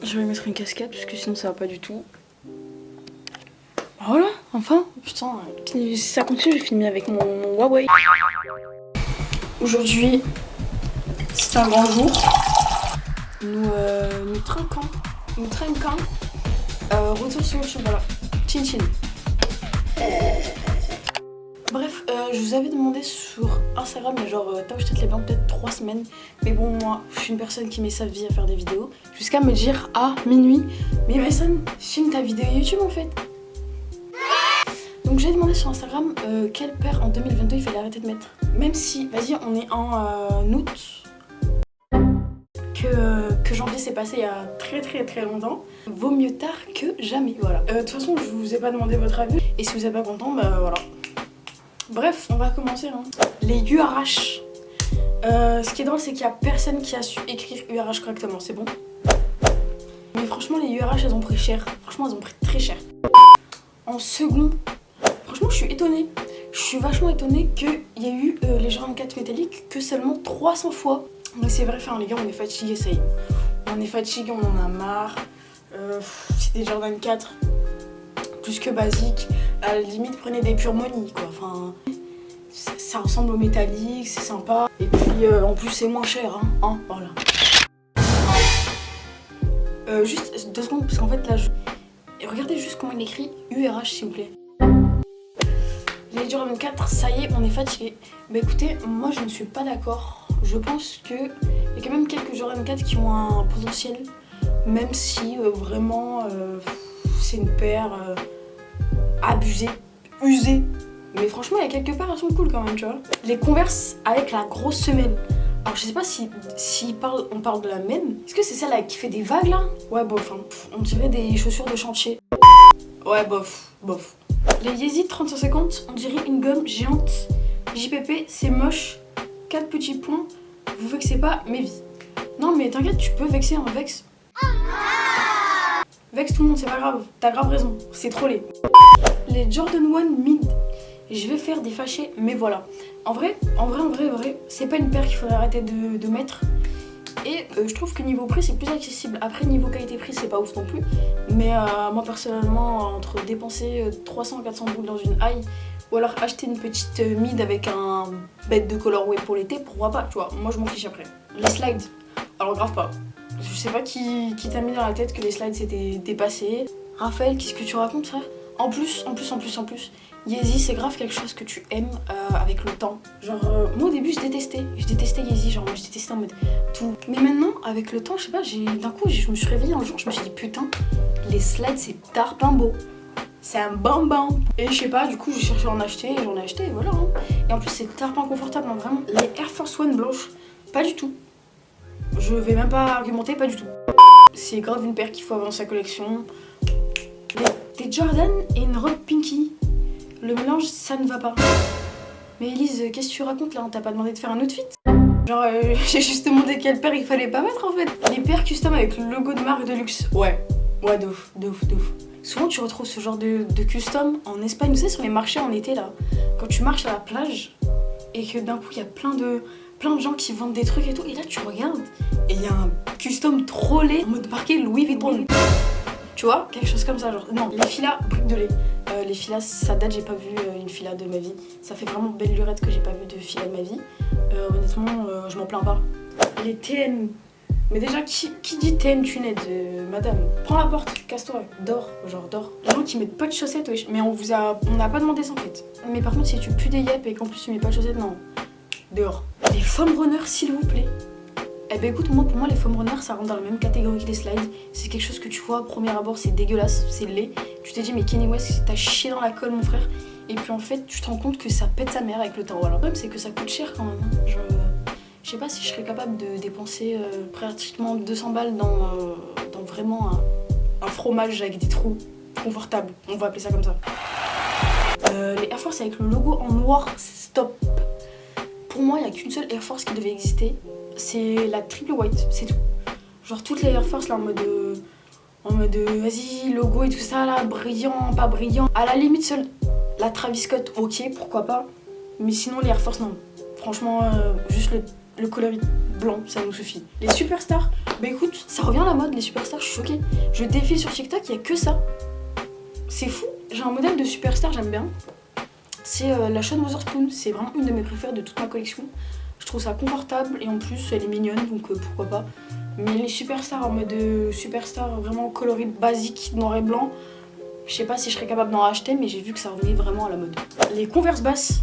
Je vais mettre une casquette parce que sinon ça va pas du tout. Voilà, enfin, putain, si ça continue, je vais filmer avec mon Huawei. Aujourd'hui, c'est un grand jour. Nous trinquons. Retour sur le chocolat. Chin chin. Bref, je vous avais demandé sur Instagram, il y a genre, t'as acheté les blancs peut-être 3 semaines. Mais bon, moi, je suis une personne qui met sa vie à faire des vidéos. Jusqu'à me dire, à minuit, mais Mason, filme ta vidéo YouTube en fait. Donc j'ai demandé sur Instagram quel paire en 2022 il fallait arrêter de mettre. Même si, vas-y, on est en août, que janvier s'est passé il y a très longtemps. Vaut mieux tard que jamais, voilà. De toute façon, je vous ai pas demandé votre avis. Et si vous êtes pas content, bah voilà. Bref, on va commencer. Hein. Les URH. Ce qui est drôle, c'est qu'il y a personne qui a su écrire URH correctement, c'est bon. Mais franchement, les URH, elles ont pris cher. Franchement, elles ont pris très cher. En second, franchement, je suis étonnée. Je suis vachement étonnée qu'il y a eu les Jordan 4 métalliques que seulement 300 fois. Mais c'est vrai, enfin, les gars, on est fatigués, ça y est. On est fatigués, on en a marre. C'est des Jordan 4 plus que basiques. À la limite, prenez des Pure Money, quoi. Enfin, ça ressemble au métallique, c'est sympa. Et puis, en plus, c'est moins cher, hein, voilà. Juste 2 secondes, parce qu'en fait, là, Et regardez juste comment il écrit URH, s'il vous plaît. Les Jordan 4, ça y est, on est fatigué. Bah écoutez, moi je ne suis pas d'accord. Je pense qu'il y a quand même quelques Jordan 4 qui ont un potentiel. Même si vraiment c'est une paire abusée, usée. Mais franchement, il y a quelques paires, elles sont cool quand même, tu vois. Les Converse avec la grosse semelle. Alors je sais pas si on parle de la même. Est-ce que c'est celle là qui fait des vagues là? Ouais bof, hein. On dirait des chaussures de chantier. Ouais bof. Les Yeezy 3550, on dirait une gomme géante. JPP, c'est moche. 4 petits points. Vous vexez pas mes vies. Non mais t'inquiète, tu peux vexer, hein, vexe. Vexe tout le monde, c'est pas grave. T'as grave raison, c'est trollé. Les Jordan 1 mid. Je vais faire des fâchés, mais voilà. En vrai, c'est pas une paire qu'il faudrait arrêter de mettre. Et je trouve que niveau prix, c'est plus accessible. Après, niveau qualité-prix, c'est pas ouf non plus. Mais moi, personnellement, entre dépenser 300-400 boules dans une high, ou alors acheter une petite mid avec un bête de colorway pour l'été, pourquoi pas, tu vois. Moi, je m'en fiche après. Les slides, alors grave pas. Je sais pas qui t'a mis dans la tête que les slides c'était dépassé. Raphaël, qu'est-ce que tu racontes, frère? En plus, Yeezy, c'est grave quelque chose que tu aimes avec le temps. Genre, moi au début, je détestais Yeezy, genre moi je détestais en mode tout. Mais maintenant, avec le temps, je sais pas, d'un coup, je me suis réveillée un jour, je me suis dit putain, les slides c'est tarpin beau. C'est un bambam. Et je sais pas, du coup, j'ai cherché à en acheter, et j'en ai acheté, et voilà. Hein. Et en plus, c'est tarpin confortable, hein, vraiment. Les Air Force One blanches, pas du tout. Je vais même pas argumenter, pas du tout. C'est grave une paire qu'il faut avoir dans sa collection. Des Jordan et une robe Pinky. Le mélange, ça ne va pas. Mais Elise, qu'est-ce que tu racontes là? On t'a pas demandé de faire un outfit? Genre, j'ai juste demandé quelle paire il fallait pas mettre en fait. Les paires custom avec le logo de marque de luxe. Ouais, de ouf. Souvent, tu retrouves ce genre de custom en Espagne, tu sais, sur les marchés en été là. Quand tu marches à la plage et que d'un coup, il y a plein de gens qui vendent des trucs et tout. Et là, tu regardes et il y a un custom trop laid en mode marqué Louis Vuitton. Tu vois, quelque chose comme ça, genre. Non, les filas, briques de lait. Les filas, ça date, j'ai pas vu une fila de ma vie. Ça fait vraiment belle lurette que j'ai pas vu de fila de ma vie. Honnêtement, je m'en plains pas. Les TN. Mais déjà, qui dit TN tunned, madame? Prends la porte, casse-toi, dors, genre dors. Les gens qui mettent pas de chaussettes, wesh. Mais on n'a pas demandé ça en fait. Mais par contre, si tu pues des yep et qu'en plus tu mets pas de chaussettes, non. Dehors. Les foam runners, s'il vous plaît. Eh ben écoute, pour moi les foam runners ça rentre dans la même catégorie que les slides. C'est quelque chose que tu vois à premier abord, c'est dégueulasse, c'est laid. Tu t'es dit mais Kanye West t'as chié dans la colle mon frère. Et puis en fait tu te rends compte que ça pète sa mère avec le temps. Voilà. Le problème c'est que ça coûte cher quand même. Je sais pas si je serais capable de dépenser pratiquement 200 balles dans vraiment un fromage avec des trous confortables. On va appeler ça comme ça. Les Air Force avec le logo en noir, stop. Pour moi il n'y a qu'une seule Air Force qui devait exister. C'est la triple white, c'est tout. Genre toutes les Air Force là en mode vas-y, logo et tout ça là, brillant, pas brillant. À la limite seule la Travis Scott, ok, pourquoi pas. Mais sinon les Air Force non. Franchement, juste le coloris blanc, ça nous suffit. Les superstars, bah écoute, ça revient à la mode, les superstars, je suis choquée. Je défile sur TikTok, il y a que ça. C'est fou. J'ai un modèle de superstar, j'aime bien. C'est la Sean Wotherspoon, c'est vraiment une de mes préférées de toute ma collection. Je trouve ça confortable et en plus elle est mignonne, donc pourquoi pas. Mais les superstars en mode superstar vraiment coloris basique, noir et blanc, je sais pas si je serais capable d'en racheter, mais j'ai vu que ça revenait vraiment à la mode. Les Converse basses,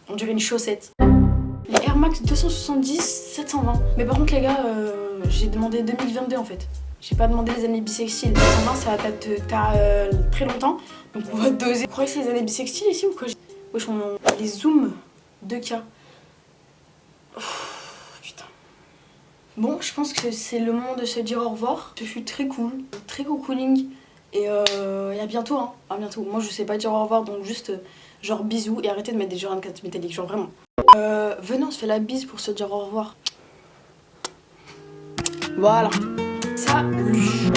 on dirait une chaussette. Les Air Max 270, 720. Mais par contre les gars, j'ai demandé 2022 en fait. J'ai pas demandé les années bissextiles. 220 ça date très longtemps, donc on va doser. Vous croyez que c'est les années bissextiles ici ou quoi? Wesh, les zooms 2K. Oh, putain. Bon, je pense que c'est le moment de se dire au revoir. Ce fut très cool, très cocooning. Et à bientôt, hein. À bientôt. Moi je sais pas dire au revoir, donc juste genre bisous et arrêtez de mettre des Jordan 4 métalliques, genre vraiment. Venez, on se fait la bise pour se dire au revoir. Voilà. Salut.